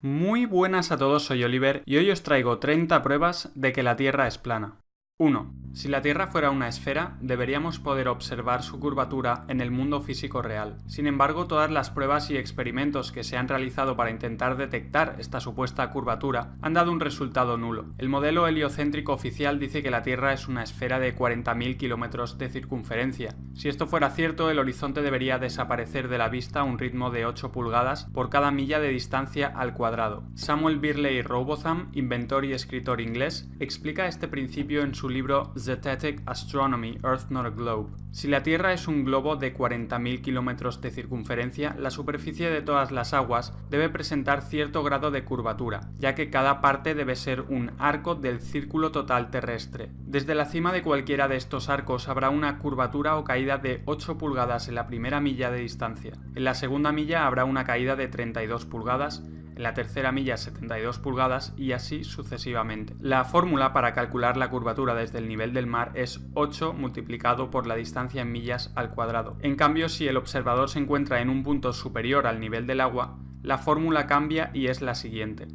Muy buenas a todos, soy Oliver y hoy os traigo 30 pruebas de que la Tierra es plana. 1. Si la Tierra fuera una esfera, deberíamos poder observar su curvatura en el mundo físico real. Sin embargo, todas las pruebas y experimentos que se han realizado para intentar detectar esta supuesta curvatura han dado un resultado nulo. El modelo heliocéntrico oficial dice que la Tierra es una esfera de 40.000 kilómetros de circunferencia. Si esto fuera cierto, el horizonte debería desaparecer de la vista a un ritmo de 8 pulgadas por cada milla de distancia al cuadrado. Samuel Birley Robotham, inventor y escritor inglés, explica este principio en su libro Zetetic Astronomy, Earth Not a Globe. Si la Tierra es un globo de 40.000 kilómetros de circunferencia, la superficie de todas las aguas debe presentar cierto grado de curvatura, ya que cada parte debe ser un arco del círculo total terrestre. Desde la cima de cualquiera de estos arcos habrá una curvatura o caída de 8 pulgadas en la primera milla de distancia. En la segunda milla habrá una caída de 32 pulgadas, en la tercera milla 72 pulgadas y así sucesivamente. La fórmula para calcular la curvatura desde el nivel del mar es 8 multiplicado por la distancia en millas al cuadrado. En cambio, si el observador se encuentra en un punto superior al nivel del agua, la fórmula cambia y es la siguiente.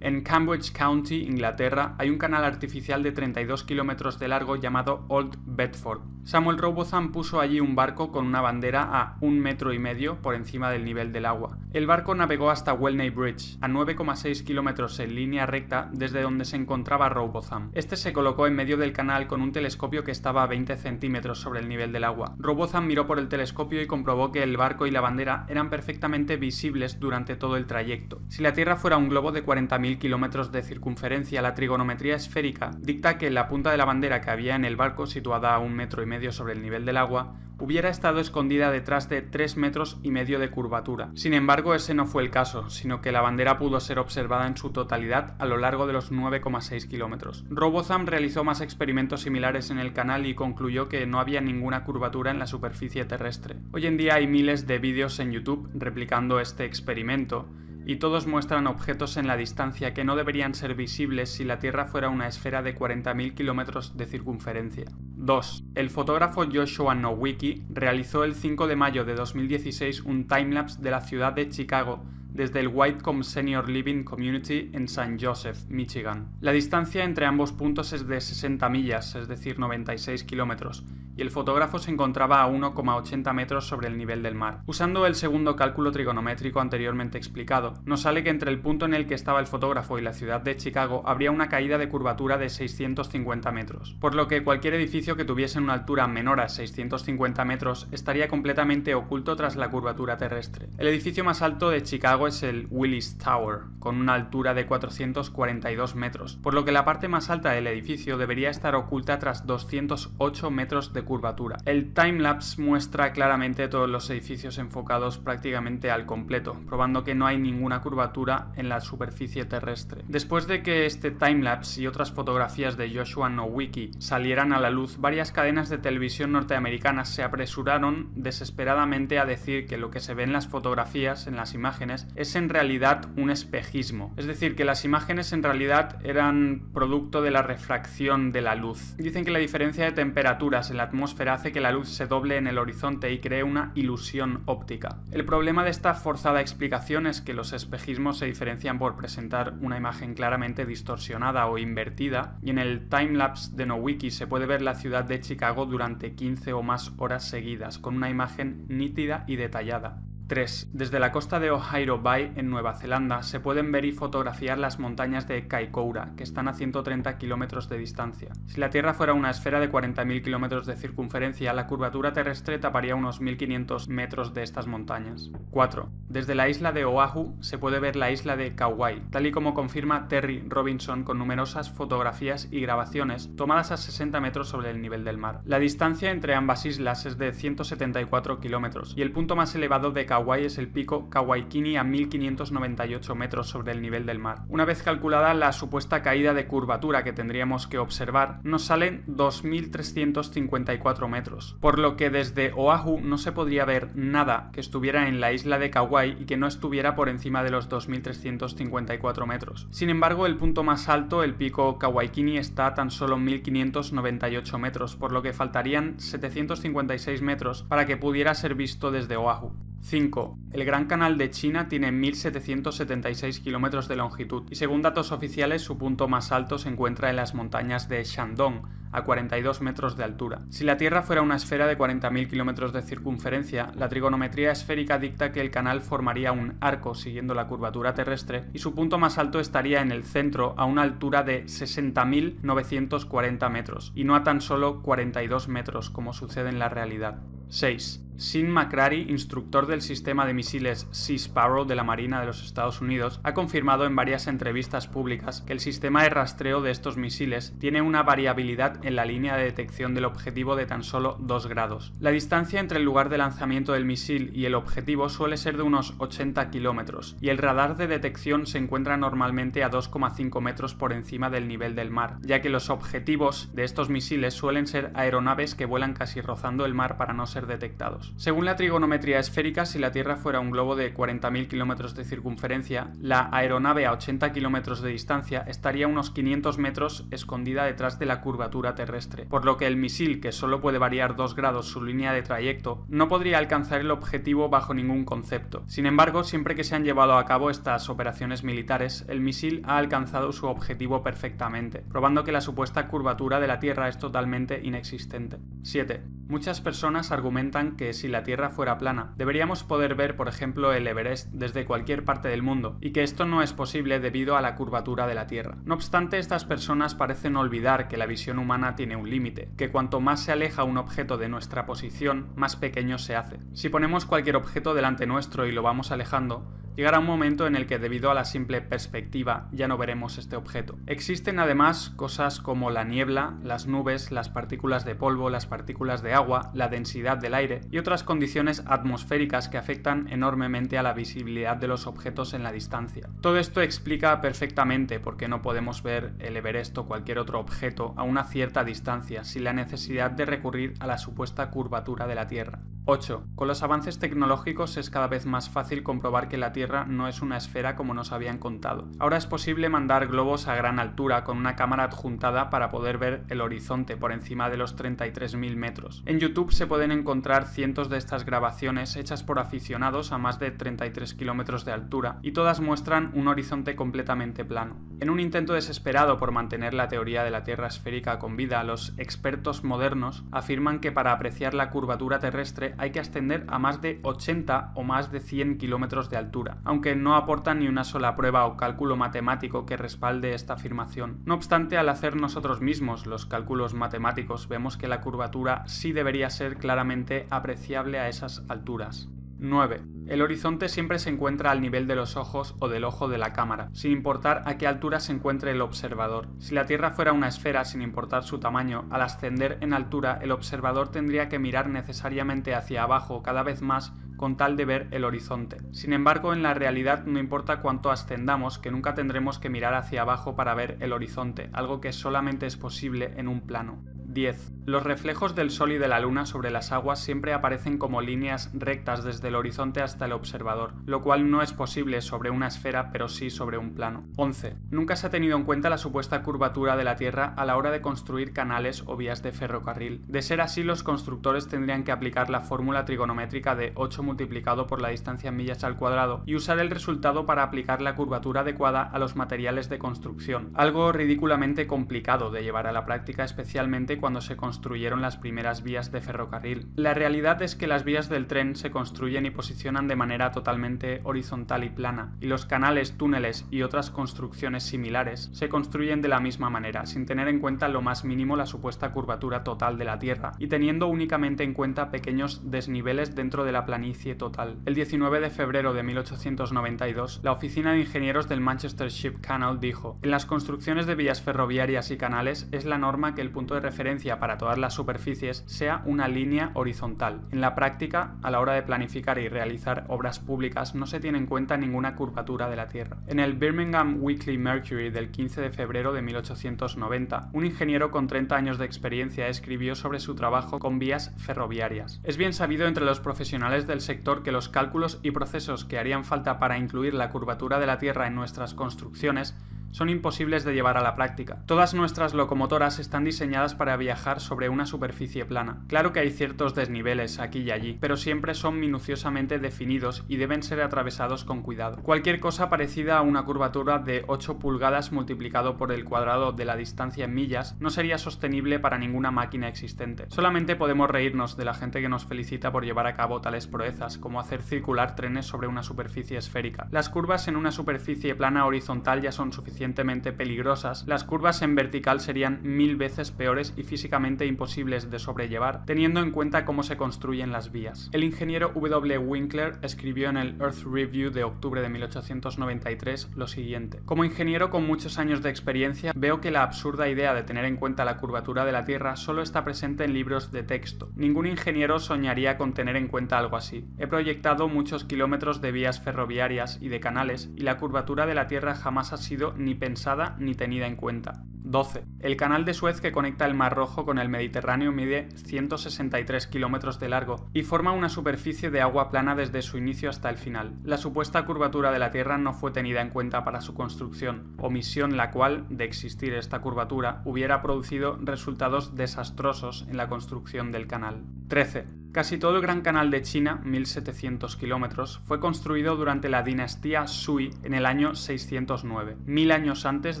En Cambridge County, Inglaterra, hay un canal artificial de 32 kilómetros de largo llamado Old Bedford. Samuel Robotham puso allí un barco con una bandera a 1,5 metros por encima del nivel del agua. El barco navegó hasta Welney Bridge, a 9,6 kilómetros en línea recta desde donde se encontraba Robotham. Este se colocó en medio del canal con un telescopio que estaba a 20 centímetros sobre el nivel del agua. Robotham miró por el telescopio y comprobó que el barco y la bandera eran perfectamente visibles durante todo el trayecto. Si la Tierra fuera un globo de 40.000 kilómetros de circunferencia, la trigonometría esférica dicta que la punta de la bandera que había en el barco, situada a 1,5 metros sobre el nivel del agua, hubiera estado escondida detrás de 3,5 metros de curvatura. Sin embargo, ese no fue el caso, sino que la bandera pudo ser observada en su totalidad a lo largo de los 9,6 kilómetros. Robotham realizó más experimentos similares en el canal y concluyó que no había ninguna curvatura en la superficie terrestre. Hoy en día hay miles de vídeos en YouTube replicando este experimento, y todos muestran objetos en la distancia que no deberían ser visibles si la Tierra fuera una esfera de 40.000 kilómetros de circunferencia. 2. El fotógrafo Joshua Nowicki realizó el 5 de mayo de 2016 un timelapse de la ciudad de Chicago desde el Whitcomb Senior Living Community en St. Joseph, Michigan. La distancia entre ambos puntos es de 60 millas, es decir, 96 kilómetros, y el fotógrafo se encontraba a 1,80 metros sobre el nivel del mar. Usando el segundo cálculo trigonométrico anteriormente explicado, nos sale que entre el punto en el que estaba el fotógrafo y la ciudad de Chicago habría una caída de curvatura de 650 metros, por lo que cualquier edificio que tuviese una altura menor a 650 metros estaría completamente oculto tras la curvatura terrestre. El edificio más alto de Chicago es el Willis Tower, con una altura de 442 metros, por lo que la parte más alta del edificio debería estar oculta tras 208 metros de curvatura. El timelapse muestra claramente todos los edificios enfocados prácticamente al completo, probando que no hay ninguna curvatura en la superficie terrestre. Después de que este timelapse y otras fotografías de Joshua Nowicki salieran a la luz, varias cadenas de televisión norteamericanas se apresuraron desesperadamente a decir que lo que se ve en las fotografías, en las imágenes, es en realidad un espejismo. Es decir, que las imágenes en realidad eran producto de la refracción de la luz. Dicen que la diferencia de temperaturas en la atmósfera hace que la luz se doble en el horizonte y cree una ilusión óptica. El problema de esta forzada explicación es que los espejismos se diferencian por presentar una imagen claramente distorsionada o invertida, y en el timelapse de Nowicki se puede ver la ciudad de Chicago durante 15 o más horas seguidas, con una imagen nítida y detallada. 3. Desde la costa de Ohairo Bay, en Nueva Zelanda, se pueden ver y fotografiar las montañas de Kaikoura, que están a 130 kilómetros de distancia. Si la Tierra fuera una esfera de 40.000 kilómetros de circunferencia, la curvatura terrestre taparía unos 1.500 metros de estas montañas. 4. Desde la isla de Oahu se puede ver la isla de Kauai, tal y como confirma Terry Robinson con numerosas fotografías y grabaciones tomadas a 60 metros sobre el nivel del mar. La distancia entre ambas islas es de 174 kilómetros, y el punto más elevado de Kauai es el pico Kawaikini a 1.598 metros sobre el nivel del mar. Una vez calculada la supuesta caída de curvatura que tendríamos que observar, nos salen 2.354 metros, por lo que desde Oahu no se podría ver nada que estuviera en la isla de Kauai y que no estuviera por encima de los 2.354 metros. Sin embargo, el punto más alto, el pico Kawaikini, está a tan solo 1.598 metros, por lo que faltarían 756 metros para que pudiera ser visto desde Oahu. 5. El Gran Canal de China tiene 1.776 kilómetros de longitud y según datos oficiales su punto más alto se encuentra en las montañas de Shandong, a 42 metros de altura. Si la Tierra fuera una esfera de 40.000 kilómetros de circunferencia, la trigonometría esférica dicta que el canal formaría un arco siguiendo la curvatura terrestre y su punto más alto estaría en el centro a una altura de 60.940 metros y no a tan solo 42 metros como sucede en la realidad. 6. Sean McCrary, instructor del sistema de misiles Sea Sparrow de la Marina de los Estados Unidos, ha confirmado en varias entrevistas públicas que el sistema de rastreo de estos misiles tiene una variabilidad en la línea de detección del objetivo de tan solo 2 grados. La distancia entre el lugar de lanzamiento del misil y el objetivo suele ser de unos 80 kilómetros, y el radar de detección se encuentra normalmente a 2,5 metros por encima del nivel del mar, ya que los objetivos de estos misiles suelen ser aeronaves que vuelan casi rozando el mar para no ser detectados. Según la trigonometría esférica, si la Tierra fuera un globo de 40.000 kilómetros de circunferencia, la aeronave a 80 kilómetros de distancia estaría a unos 500 metros escondida detrás de la curvatura terrestre, por lo que el misil, que solo puede variar 2 grados su línea de trayecto, no podría alcanzar el objetivo bajo ningún concepto. Sin embargo, siempre que se han llevado a cabo estas operaciones militares, el misil ha alcanzado su objetivo perfectamente, probando que la supuesta curvatura de la Tierra es totalmente inexistente. 7. Muchas personas argumentan que si la Tierra fuera plana, deberíamos poder ver, por ejemplo, el Everest desde cualquier parte del mundo, y que esto no es posible debido a la curvatura de la Tierra. No obstante, estas personas parecen olvidar que la visión humana tiene un límite, que cuanto más se aleja un objeto de nuestra posición, más pequeño se hace. Si ponemos cualquier objeto delante nuestro y lo vamos alejando, llegará un momento en el que debido a la simple perspectiva ya no veremos este objeto. Existen además cosas como la niebla, las nubes, las partículas de polvo, las partículas de agua, la densidad del aire y otras condiciones atmosféricas que afectan enormemente a la visibilidad de los objetos en la distancia. Todo esto explica perfectamente por qué no podemos ver el Everest o cualquier otro objeto a una cierta distancia sin la necesidad de recurrir a la supuesta curvatura de la Tierra. 8. Con los avances tecnológicos es cada vez más fácil comprobar que la Tierra no es una esfera como nos habían contado. Ahora es posible mandar globos a gran altura con una cámara adjuntada para poder ver el horizonte por encima de los 33.000 metros. En YouTube se pueden encontrar cientos de estas grabaciones hechas por aficionados a más de 33 kilómetros de altura y todas muestran un horizonte completamente plano. En un intento desesperado por mantener la teoría de la Tierra esférica con vida, los expertos modernos afirman que para apreciar la curvatura terrestre hay que ascender a más de 80 o más de 100 kilómetros de altura, aunque no aportan ni una sola prueba o cálculo matemático que respalde esta afirmación. No obstante, al hacer nosotros mismos los cálculos matemáticos, vemos que la curvatura sí debería ser claramente apreciable a esas alturas. 9. El horizonte siempre se encuentra al nivel de los ojos o del ojo de la cámara, sin importar a qué altura se encuentre el observador. Si la Tierra fuera una esfera sin importar su tamaño, al ascender en altura el observador tendría que mirar necesariamente hacia abajo cada vez más con tal de ver el horizonte. Sin embargo, en la realidad no importa cuánto ascendamos, que nunca tendremos que mirar hacia abajo para ver el horizonte, algo que solamente es posible en un plano. 10. Los reflejos del Sol y de la Luna sobre las aguas siempre aparecen como líneas rectas desde el horizonte hasta el observador, lo cual no es posible sobre una esfera, pero sí sobre un plano. 11. Nunca se ha tenido en cuenta la supuesta curvatura de la Tierra a la hora de construir canales o vías de ferrocarril. De ser así, los constructores tendrían que aplicar la fórmula trigonométrica de 8 multiplicado por la distancia en millas al cuadrado y usar el resultado para aplicar la curvatura adecuada a los materiales de construcción, algo ridículamente complicado de llevar a la práctica, especialmente cuando se construyeron las primeras vías de ferrocarril. La realidad es que las vías del tren se construyen y posicionan de manera totalmente horizontal y plana, y los canales, túneles y otras construcciones similares se construyen de la misma manera, sin tener en cuenta lo más mínimo la supuesta curvatura total de la Tierra, y teniendo únicamente en cuenta pequeños desniveles dentro de la planicie total. El 19 de febrero de 1892, la Oficina de Ingenieros del Manchester Ship Canal dijo: en las construcciones de vías ferroviarias y canales es la norma que el punto de referencia para todas las superficies sea una línea horizontal. En la práctica, a la hora de planificar y realizar obras públicas, no se tiene en cuenta ninguna curvatura de la Tierra. En el Birmingham Weekly Mercury del 15 de febrero de 1890, un ingeniero con 30 años de experiencia escribió sobre su trabajo con vías ferroviarias. Es bien sabido entre los profesionales del sector que los cálculos y procesos que harían falta para incluir la curvatura de la Tierra en nuestras construcciones son imposibles de llevar a la práctica. Todas nuestras locomotoras están diseñadas para viajar sobre una superficie plana. Claro que hay ciertos desniveles aquí y allí, pero siempre son minuciosamente definidos y deben ser atravesados con cuidado. Cualquier cosa parecida a una curvatura de 8 pulgadas multiplicado por el cuadrado de la distancia en millas no sería sostenible para ninguna máquina existente. Solamente podemos reírnos de la gente que nos felicita por llevar a cabo tales proezas, como hacer circular trenes sobre una superficie esférica. Las curvas en una superficie plana horizontal ya son suficientemente peligrosas, las curvas en vertical serían 1000 veces peores y físicamente imposibles de sobrellevar, teniendo en cuenta cómo se construyen las vías. El ingeniero W. Winkler escribió en el Earth Review de octubre de 1893 lo siguiente: como ingeniero con muchos años de experiencia, veo que la absurda idea de tener en cuenta la curvatura de la Tierra solo está presente en libros de texto. Ningún ingeniero soñaría con tener en cuenta algo así. He proyectado muchos kilómetros de vías ferroviarias y de canales, y la curvatura de la Tierra jamás ha sido ni pensada ni tenida en cuenta. 12. El canal de Suez que conecta el Mar Rojo con el Mediterráneo mide 163 kilómetros de largo y forma una superficie de agua plana desde su inicio hasta el final. La supuesta curvatura de la Tierra no fue tenida en cuenta para su construcción, omisión la cual, de existir esta curvatura, hubiera producido resultados desastrosos en la construcción del canal. 13. Casi todo el Gran Canal de China, 1700 kilómetros, fue construido durante la dinastía Sui en el año 609, 1000 años antes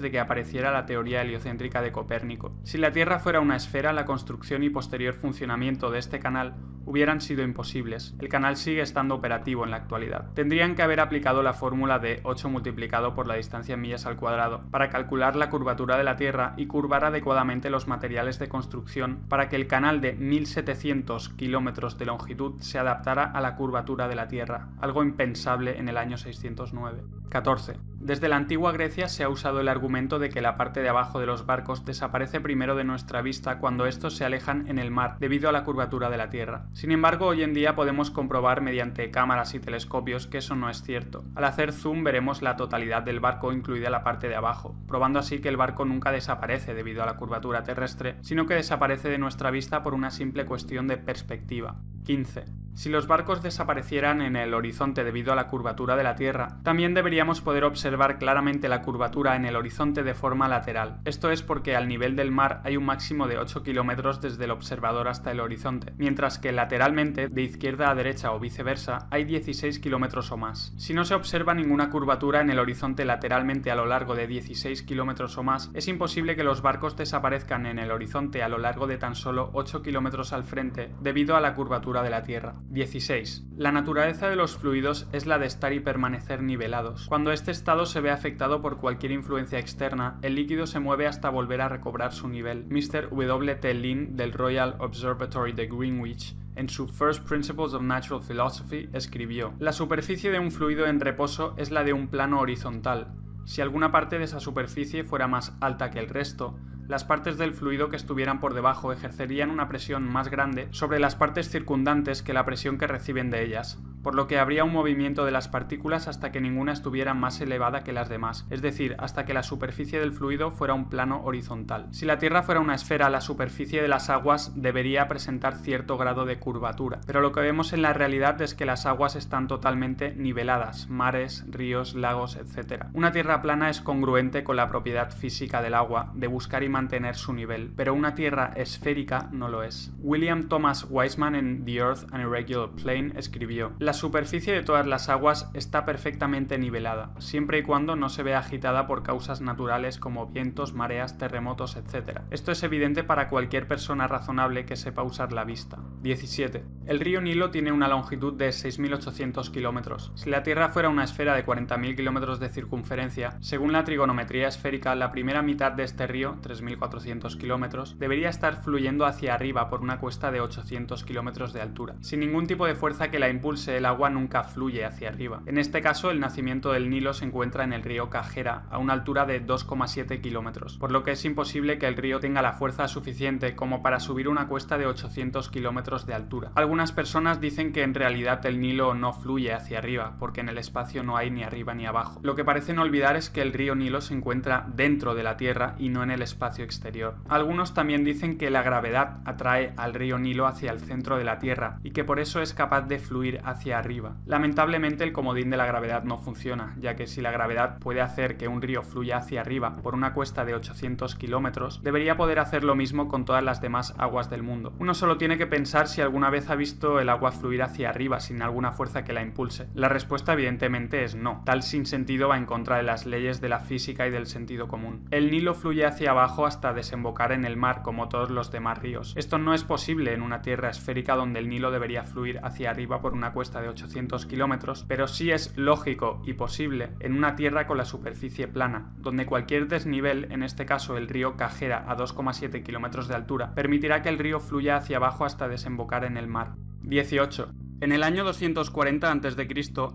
de que apareciera la teoría heliocéntrica de Copérnico. Si la Tierra fuera una esfera, la construcción y posterior funcionamiento de este canal hubieran sido imposibles. El canal sigue estando operativo en la actualidad. Tendrían que haber aplicado la fórmula de 8 multiplicado por la distancia en millas al cuadrado para calcular la curvatura de la Tierra y curvar adecuadamente los materiales de construcción para que el canal de 1700 kilómetros de longitud se adaptara a la curvatura de la Tierra, algo impensable en el año 609. 14. Desde la antigua Grecia se ha usado el argumento de que la parte de abajo de los barcos desaparece primero de nuestra vista cuando estos se alejan en el mar debido a la curvatura de la Tierra. Sin embargo, hoy en día podemos comprobar mediante cámaras y telescopios que eso no es cierto. Al hacer zoom veremos la totalidad del barco, incluida la parte de abajo, probando así que el barco nunca desaparece debido a la curvatura terrestre, sino que desaparece de nuestra vista por una simple cuestión de perspectiva. 15. Si los barcos desaparecieran en el horizonte debido a la curvatura de la Tierra, también deberíamos poder observar claramente la curvatura en el horizonte de forma lateral. Esto es porque al nivel del mar hay un máximo de 8 kilómetros desde el observador hasta el horizonte, mientras que lateralmente, de izquierda a derecha o viceversa, hay 16 kilómetros o más. Si no se observa ninguna curvatura en el horizonte lateralmente a lo largo de 16 kilómetros o más, es imposible que los barcos desaparezcan en el horizonte a lo largo de tan solo 8 kilómetros al frente debido a la curvatura de la Tierra. 16. La naturaleza de los fluidos es la de estar y permanecer nivelados. Cuando este estado se ve afectado por cualquier influencia externa, el líquido se mueve hasta volver a recobrar su nivel. Mr. W. T. Lin del Royal Observatory de Greenwich, en su First Principles of Natural Philosophy, escribió: la superficie de un fluido en reposo es la de un plano horizontal. Si alguna parte de esa superficie fuera más alta que el resto, las partes del fluido que estuvieran por debajo ejercerían una presión más grande sobre las partes circundantes que la presión que reciben de ellas, por lo que habría un movimiento de las partículas hasta que ninguna estuviera más elevada que las demás, es decir, hasta que la superficie del fluido fuera un plano horizontal. Si la Tierra fuera una esfera, la superficie de las aguas debería presentar cierto grado de curvatura, pero lo que vemos en la realidad es que las aguas están totalmente niveladas, mares, ríos, lagos, etc. Una Tierra plana es congruente con la propiedad física del agua de buscar y mantener su nivel, pero una Tierra esférica no lo es. William Thomas Weisman en The Earth an Irregular Plane escribió: la superficie de todas las aguas está perfectamente nivelada, siempre y cuando no se vea agitada por causas naturales como vientos, mareas, terremotos, etc. Esto es evidente para cualquier persona razonable que sepa usar la vista. 17. El río Nilo tiene una longitud de 6.800 kilómetros. Si la Tierra fuera una esfera de 40.000 kilómetros de circunferencia, según la trigonometría esférica, la primera mitad de este río, 3.400 kilómetros, debería estar fluyendo hacia arriba por una cuesta de 800 kilómetros de altura. Sin ningún tipo de fuerza que la impulse, el agua nunca fluye hacia arriba. En este caso, el nacimiento del Nilo se encuentra en el río Cajera, a una altura de 2,7 kilómetros, por lo que es imposible que el río tenga la fuerza suficiente como para subir una cuesta de 800 kilómetros de altura. Algunas personas dicen que en realidad el Nilo no fluye hacia arriba, porque en el espacio no hay ni arriba ni abajo. Lo que parecen olvidar es que el río Nilo se encuentra dentro de la Tierra y no en el espacio exterior. Algunos también dicen que la gravedad atrae al río Nilo hacia el centro de la Tierra y que por eso es capaz de fluir hacia hacia arriba. Lamentablemente el comodín de la gravedad no funciona, ya que si la gravedad puede hacer que un río fluya hacia arriba por una cuesta de 800 kilómetros, debería poder hacer lo mismo con todas las demás aguas del mundo. Uno solo tiene que pensar si alguna vez ha visto el agua fluir hacia arriba sin alguna fuerza que la impulse. La respuesta evidentemente es no. Tal sinsentido va en contra de las leyes de la física y del sentido común. El Nilo fluye hacia abajo hasta desembocar en el mar como todos los demás ríos. Esto no es posible en una tierra esférica donde el Nilo debería fluir hacia arriba por una cuesta de 800 kilómetros, pero sí es lógico y posible en una tierra con la superficie plana, donde cualquier desnivel, en este caso el río Cajera a 2,7 kilómetros de altura, permitirá que el río fluya hacia abajo hasta desembocar en el mar. 18. En el año 240 a.C.,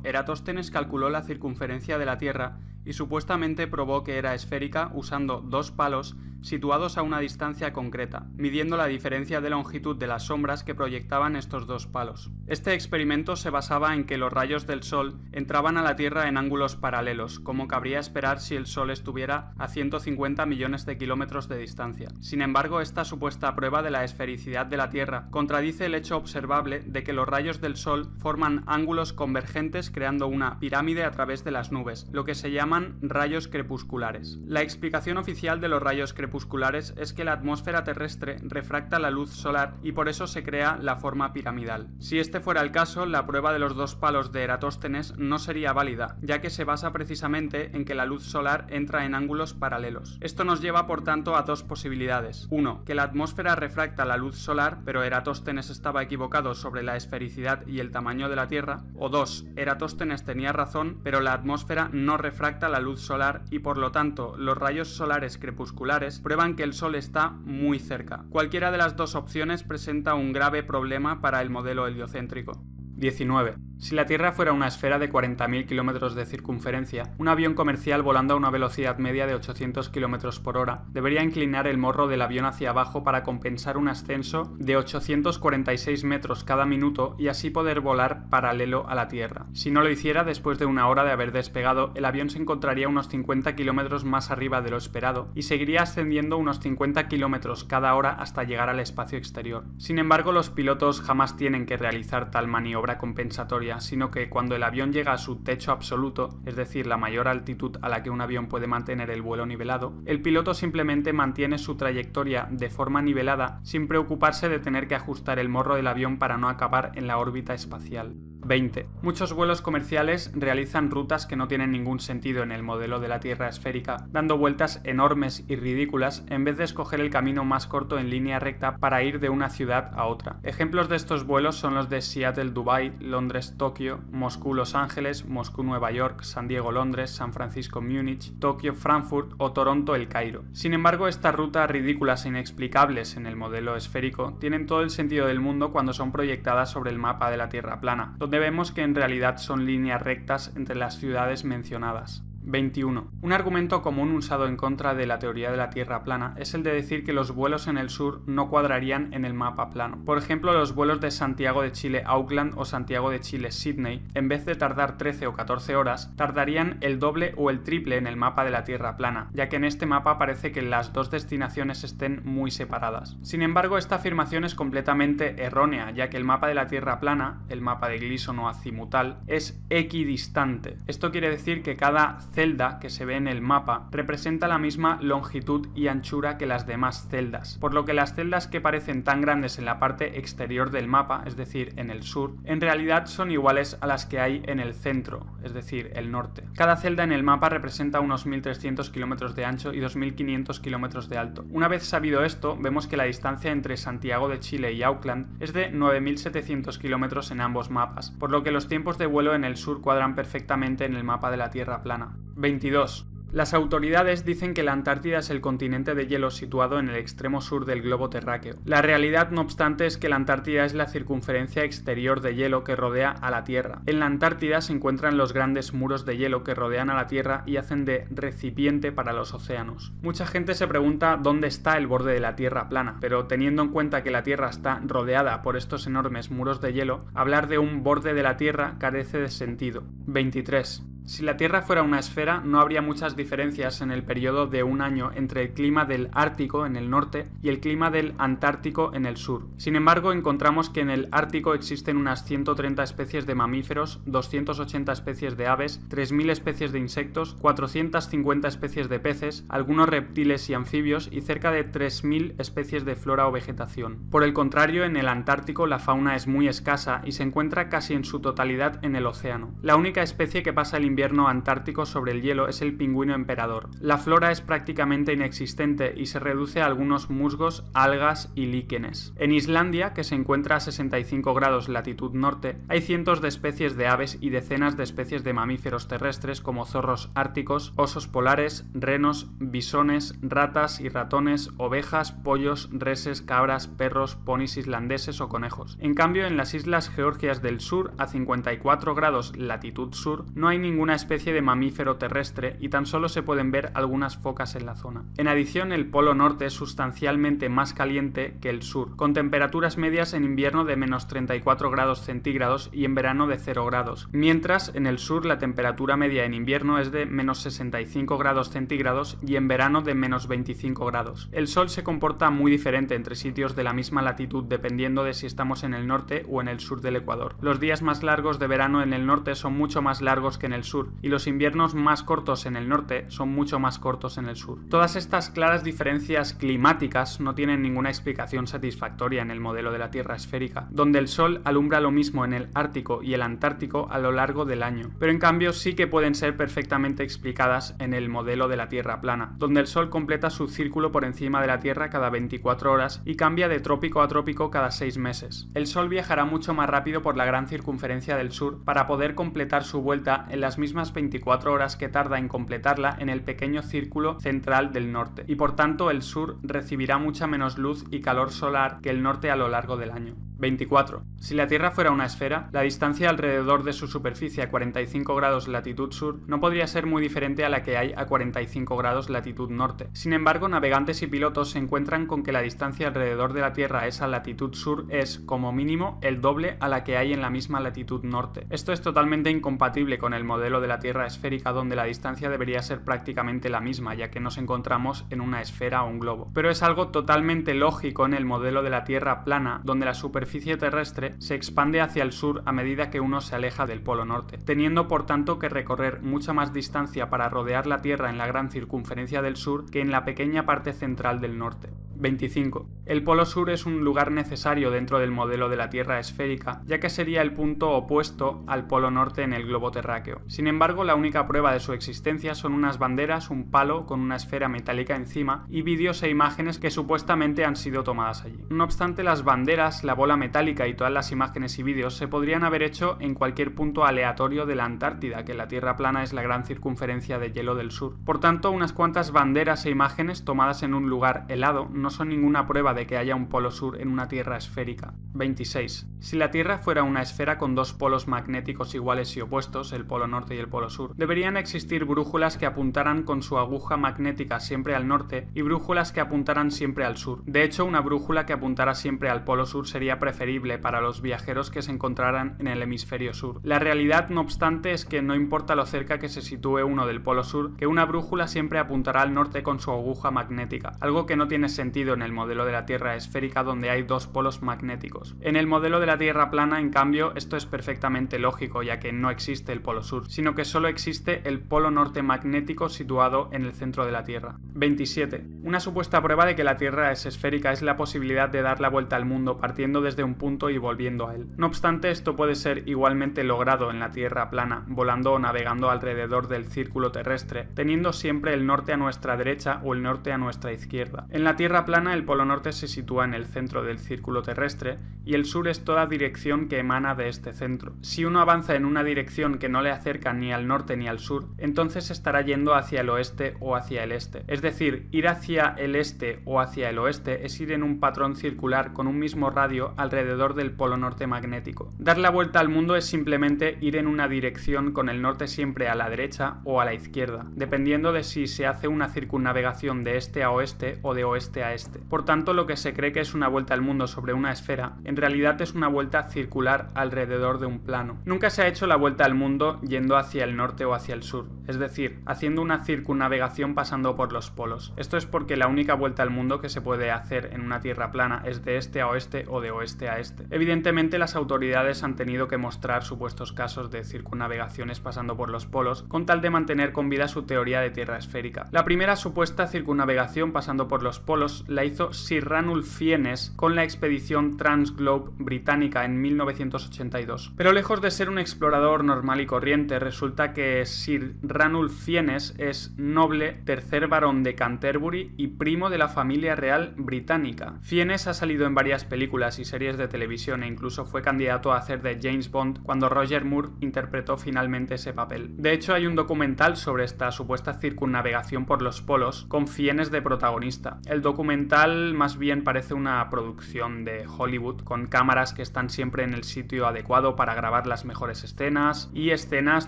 Eratóstenes calculó la circunferencia de la Tierra y supuestamente probó que era esférica usando dos palos situados a una distancia concreta, midiendo la diferencia de longitud de las sombras que proyectaban estos dos palos. Este experimento se basaba en que los rayos del Sol entraban a la Tierra en ángulos paralelos, como cabría esperar si el Sol estuviera a 150 millones de kilómetros de distancia. Sin embargo, esta supuesta prueba de la esfericidad de la Tierra contradice el hecho observable de que los rayos del Sol forman ángulos convergentes creando una pirámide a través de las nubes, lo que se llaman rayos crepusculares. La explicación oficial de los rayos crepusculares es que la atmósfera terrestre refracta la luz solar y por eso se crea la forma piramidal. Si este fuera el caso, la prueba de los dos palos de Eratóstenes no sería válida, ya que se basa precisamente en que la luz solar entra en ángulos paralelos. Esto nos lleva por tanto a dos posibilidades. 1. Que la atmósfera refracta la luz solar, pero Eratóstenes estaba equivocado sobre la esfericidad y el tamaño de la Tierra. O 2. Eratóstenes tenía razón, pero la atmósfera no refracta la luz solar y por lo tanto los rayos solares crepusculares prueban que el Sol está muy cerca. Cualquiera de las dos opciones presenta un grave problema para el modelo heliocéntrico. 19. Si la Tierra fuera una esfera de 40.000 kilómetros de circunferencia, un avión comercial volando a una velocidad media de 800 kilómetros por hora debería inclinar el morro del avión hacia abajo para compensar un ascenso de 846 metros cada minuto y así poder volar paralelo a la Tierra. Si no lo hiciera, después de una hora de haber despegado, el avión se encontraría unos 50 kilómetros más arriba de lo esperado y seguiría ascendiendo unos 50 kilómetros cada hora hasta llegar al espacio exterior. Sin embargo, los pilotos jamás tienen que realizar tal maniobra compensatoria, sino que cuando el avión llega a su techo absoluto, es decir, la mayor altitud a la que un avión puede mantener el vuelo nivelado, el piloto simplemente mantiene su trayectoria de forma nivelada sin preocuparse de tener que ajustar el morro del avión para no acabar en la órbita espacial. 20. Muchos vuelos comerciales realizan rutas que no tienen ningún sentido en el modelo de la Tierra esférica, dando vueltas enormes y ridículas en vez de escoger el camino más corto en línea recta para ir de una ciudad a otra. Ejemplos de estos vuelos son los de Seattle-Dubái, Londres-Tokio, Moscú-Los Ángeles, Moscú-Nueva York, San Diego-Londres, San Francisco-Múnich, Tokio-Frankfurt o Toronto-El Cairo. Sin embargo, estas rutas ridículas e inexplicables en el modelo esférico tienen todo el sentido del mundo cuando son proyectadas sobre el mapa de la Tierra plana, donde vemos que en realidad son líneas rectas entre las ciudades mencionadas. 21. Un argumento común usado en contra de la teoría de la Tierra plana es el de decir que los vuelos en el sur no cuadrarían en el mapa plano. Por ejemplo, los vuelos de Santiago de Chile Auckland o Santiago de Chile Sydney, en vez de tardar 13 o 14 horas, tardarían el doble o el triple en el mapa de la Tierra plana, ya que en este mapa parece que las dos destinaciones estén muy separadas. Sin embargo, esta afirmación es completamente errónea, ya que el mapa de la Tierra plana, el mapa de Gleason o azimutal, es equidistante. Esto quiere decir que cada celda que se ve en el mapa representa la misma longitud y anchura que las demás celdas, por lo que las celdas que parecen tan grandes en la parte exterior del mapa, es decir, en el sur, en realidad son iguales a las que hay en el centro, es decir, el norte. Cada celda en el mapa representa unos 1.300 kilómetros de ancho y 2.500 kilómetros de alto. Una vez sabido esto, vemos que la distancia entre Santiago de Chile y Auckland es de 9.700 kilómetros en ambos mapas, por lo que los tiempos de vuelo en el sur cuadran perfectamente en el mapa de la Tierra plana. 22. Las autoridades dicen que la Antártida es el continente de hielo situado en el extremo sur del globo terráqueo. La realidad, no obstante, es que la Antártida es la circunferencia exterior de hielo que rodea a la Tierra. En la Antártida se encuentran los grandes muros de hielo que rodean a la Tierra y hacen de recipiente para los océanos. Mucha gente se pregunta dónde está el borde de la Tierra plana, pero teniendo en cuenta que la Tierra está rodeada por estos enormes muros de hielo, hablar de un borde de la Tierra carece de sentido. 23. Si la Tierra fuera una esfera, no habría muchas diferencias diferencias en el periodo de un año entre el clima del Ártico en el norte y el clima del Antártico en el sur. Sin embargo, encontramos que en el Ártico existen unas 130 especies de mamíferos, 280 especies de aves, 3.000 especies de insectos, 450 especies de peces, algunos reptiles y anfibios y cerca de 3.000 especies de flora o vegetación. Por el contrario, en el Antártico la fauna es muy escasa y se encuentra casi en su totalidad en el océano. La única especie que pasa el invierno antártico sobre el hielo es el pingüino emperador. La flora es prácticamente inexistente y se reduce a algunos musgos, algas y líquenes. En Islandia, que se encuentra a 65 grados latitud norte, hay cientos de especies de aves y decenas de especies de mamíferos terrestres como zorros árticos, osos polares, renos, bisones, ratas y ratones, ovejas, pollos, reses, cabras, perros, ponis islandeses o conejos. En cambio, en las islas Georgias del Sur, a 54 grados latitud sur, no hay ninguna especie de mamífero terrestre y tan solo se pueden ver algunas focas en la zona. En adición, el Polo Norte es sustancialmente más caliente que el sur, con temperaturas medias en invierno de menos 34 grados centígrados y en verano de 0 grados, mientras en el sur la temperatura media en invierno es de menos 65 grados centígrados y en verano de menos 25 grados. El sol se comporta muy diferente entre sitios de la misma latitud dependiendo de si estamos en el norte o en el sur del Ecuador. Los días más largos de verano en el norte son mucho más largos que en el sur y los inviernos más cortos en el norte son mucho más cortos en el sur. Todas estas claras diferencias climáticas no tienen ninguna explicación satisfactoria en el modelo de la Tierra esférica, donde el sol alumbra lo mismo en el Ártico y el Antártico a lo largo del año, pero en cambio sí que pueden ser perfectamente explicadas en el modelo de la Tierra plana, donde el sol completa su círculo por encima de la Tierra cada 24 horas y cambia de trópico a trópico cada 6 meses. El sol viajará mucho más rápido por la gran circunferencia del sur para poder completar su vuelta en las mismas 24 horas que tarda en completarla en el pequeño círculo central del norte, y por tanto el sur recibirá mucha menos luz y calor solar que el norte a lo largo del año. 24. Si la Tierra fuera una esfera, la distancia alrededor de su superficie a 45 grados latitud sur no podría ser muy diferente a la que hay a 45 grados latitud norte. Sin embargo, navegantes y pilotos se encuentran con que la distancia alrededor de la Tierra a esa latitud sur es, como mínimo, el doble a la que hay en la misma latitud norte. Esto es totalmente incompatible con el modelo de la Tierra esférica, donde la distancia debería ser prácticamente la misma, ya que nos encontramos en una esfera o un globo. Pero es algo totalmente lógico en el modelo de la Tierra plana, donde la superficie terrestre se expande hacia el sur a medida que uno se aleja del polo norte, teniendo por tanto que recorrer mucha más distancia para rodear la Tierra en la gran circunferencia del sur que en la pequeña parte central del norte. 25. El polo sur es un lugar necesario dentro del modelo de la Tierra esférica, ya que sería el punto opuesto al polo norte en el globo terráqueo. Sin embargo, la única prueba de su existencia son unas banderas, un palo con una esfera metálica encima y vídeos e imágenes que supuestamente han sido tomadas allí. No obstante, las banderas, la bola metálica y todas las imágenes y vídeos se podrían haber hecho en cualquier punto aleatorio de la Antártida, que la Tierra plana es la gran circunferencia de hielo del sur. Por tanto, unas cuantas banderas e imágenes tomadas en un lugar helado no son ninguna prueba de que haya un polo sur en una Tierra esférica. 26. Si la Tierra fuera una esfera con dos polos magnéticos iguales y opuestos, el polo norte y el polo sur, deberían existir brújulas que apuntaran con su aguja magnética siempre al norte y brújulas que apuntaran siempre al sur. De hecho, una brújula que apuntara siempre al polo sur sería preferible para los viajeros que se encontraran en el hemisferio sur. La realidad, no obstante, es que no importa lo cerca que se sitúe uno del polo sur, que una brújula siempre apuntará al norte con su aguja magnética, algo que no tiene sentido en el modelo de la Tierra esférica donde hay dos polos magnéticos. En el modelo de la Tierra plana, en cambio, esto es perfectamente lógico, ya que no existe el polo sur, sino que solo existe el polo norte magnético situado en el centro de la Tierra. 27. Una supuesta prueba de que la Tierra es esférica es la posibilidad de dar la vuelta al mundo partiendo desde un punto y volviendo a él. No obstante, esto puede ser igualmente logrado en la Tierra plana, volando o navegando alrededor del círculo terrestre, teniendo siempre el norte a nuestra derecha o el norte a nuestra izquierda. En la Tierra plana, el polo norte se sitúa en el centro del círculo terrestre y el sur es toda dirección que emana de este centro. Si uno avanza en una dirección que no le acerca ni al norte ni al sur, entonces estará yendo hacia el oeste o hacia el este. Es decir, ir hacia el este o hacia el oeste es ir en un patrón circular con un mismo radio alrededor del polo norte magnético. Dar la vuelta al mundo es simplemente ir en una dirección con el norte siempre a la derecha o a la izquierda, dependiendo de si se hace una circunnavegación de este a oeste o de oeste a este. Por tanto, lo que se cree que es una vuelta al mundo sobre una esfera, en realidad es una vuelta circular alrededor de un plano. Nunca se ha hecho la vuelta al mundo yendo hacia el norte o hacia el sur, es decir, haciendo una circunnavegación pasando por los polos. Esto es porque la única vuelta al mundo que se puede hacer en una tierra plana es de este a oeste o de oeste a este. Evidentemente, las autoridades han tenido que mostrar supuestos casos de circunnavegaciones pasando por los polos con tal de mantener con vida su teoría de tierra esférica. La primera supuesta circunnavegación pasando por los polos la hizo Sir Ranulph Fiennes con la expedición Transglobe británica en 1982. Pero lejos de ser un explorador normal y corriente, resulta que Sir Ranulph Fiennes es noble, tercer barón de Canterbury y primo de la familia real británica. Fiennes ha salido en varias películas y series de televisión e incluso fue candidato a hacer de James Bond cuando Roger Moore interpretó finalmente ese papel. De hecho, hay un documental sobre esta supuesta circunnavegación por los polos con Fiennes de protagonista. El documental más bien parece una producción de Hollywood con cámaras que están siempre en el sitio adecuado para grabar las mejores escenas y escenas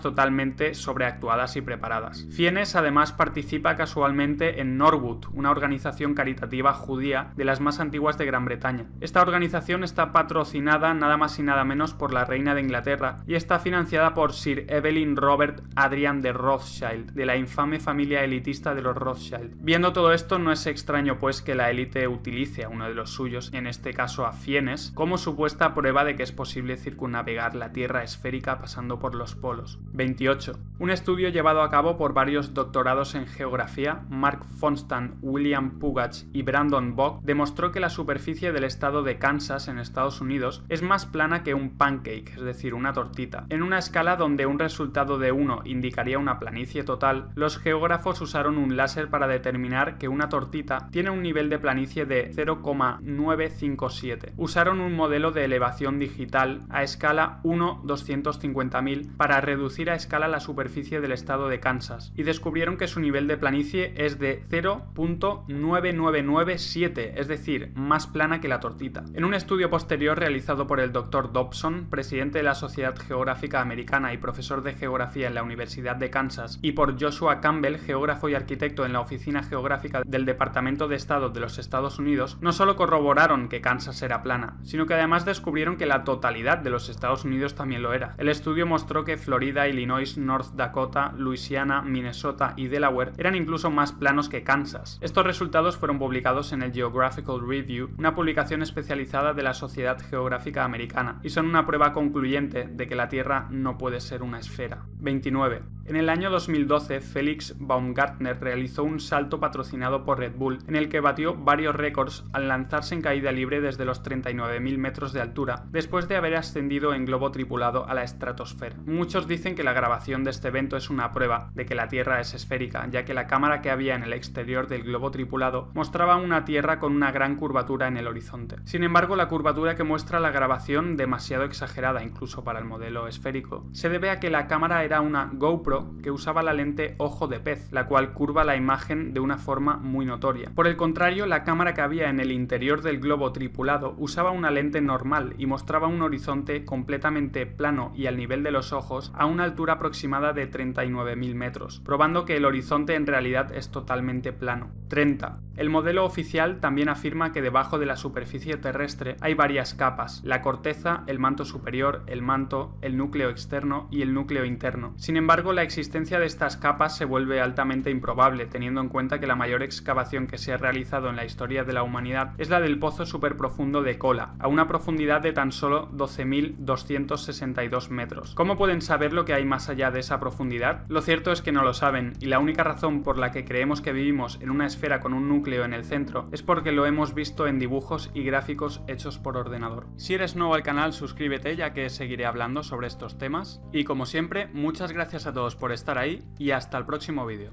totalmente sobreactuadas y preparadas. Fiennes además participa casualmente en Norwood, una organización caritativa judía de las más antiguas de Gran Bretaña. Esta organización está patrocinada nada más y nada menos por la reina de Inglaterra y está financiada por Sir Evelyn Robert Adrian de Rothschild, de la infame familia elitista de los Rothschild. Viendo todo esto, no es extraño pues que la élite utilice a uno de los suyos, en este caso a Fiennes, como supuesta prueba de que es posible circunnavegar la Tierra esférica pasando por los polos. 28. Un estudio llevado a cabo por varios doctorados en geografía, Mark Fonstan, William Pugach y Brandon Bogg, demostró que la superficie del estado de Kansas en Estados Unidos es más plana que un pancake, es decir, una tortita. En una escala donde un resultado de 1 indicaría una planicie total, los geógrafos usaron un láser para determinar que una tortita tiene un nivel de planicie de 0,957. Usaron un modelo de elevación digital a escala 1/250.000 para reducir a escala la superficie del estado de Kansas y descubrieron que su nivel de planicie es de 0,9997, es decir, más plana que la tortita. En un estudio posterior realizado por el Dr. Dobson, presidente de la Sociedad Geográfica Americana y profesor de geografía en la Universidad de Kansas, y por Joshua Campbell, geógrafo y arquitecto en la Oficina Geográfica del Departamento de Estado de los Estados Unidos, no solo corroboraron que Kansas era plana, sino que además descubrieron que la totalidad de los Estados Unidos también lo era. El estudio mostró que Florida, Illinois, North Dakota, Luisiana, Minnesota y Delaware eran incluso más planos que Kansas. Estos resultados fueron publicados en el Geographical Review, una publicación especializada de la Sociedad Geográfica Americana, y son una prueba concluyente de que la Tierra no puede ser una esfera. 29. En el año 2012, Felix Baumgartner realizó un salto patrocinado por Red Bull, en el que batió varios récords al lanzarse en caída libre desde los 39.000 metros de altura, después de haber ascendido en globo tripulado a la estratosfera. Muchos dicen que la grabación de este evento es una prueba de que la Tierra es esférica, ya que la cámara que había en el exterior del globo tripulado mostraba una Tierra con una gran curvatura en el horizonte. Sin embargo, la curvatura que muestra la grabación, demasiado exagerada incluso para el modelo esférico, se debe a que la cámara era una GoPro que usaba la lente ojo de pez, la cual curva la imagen de una forma muy notoria. Por el contrario, la cámara que había en el interior del globo tripulado usaba una lente normal y mostraba un horizonte completamente plano y al nivel de los ojos a una altura aproximada de 39.000 metros, probando que el horizonte en realidad es totalmente plano. 30. El modelo oficial también afirma que debajo de la superficie terrestre hay varias capas: la corteza, el manto superior, el manto, el núcleo externo y el núcleo interno. Sin embargo, la existencia de estas capas se vuelve altamente improbable, teniendo en cuenta que la mayor excavación que se ha realizado en la historia de la humanidad es la del pozo superprofundo de Kola, a una profundidad de tan solo 12.262 metros. ¿Cómo pueden saber lo que hay más allá de esa profundidad? Lo cierto es que no lo saben, y la única razón por la que creemos que vivimos en una esfera con un núcleo en el centro es porque lo hemos visto en dibujos y gráficos hechos por ordenador. Si eres nuevo al canal, suscríbete, ya que seguiré hablando sobre estos temas. Y como siempre, muchas gracias a todos por estar ahí y hasta el próximo vídeo.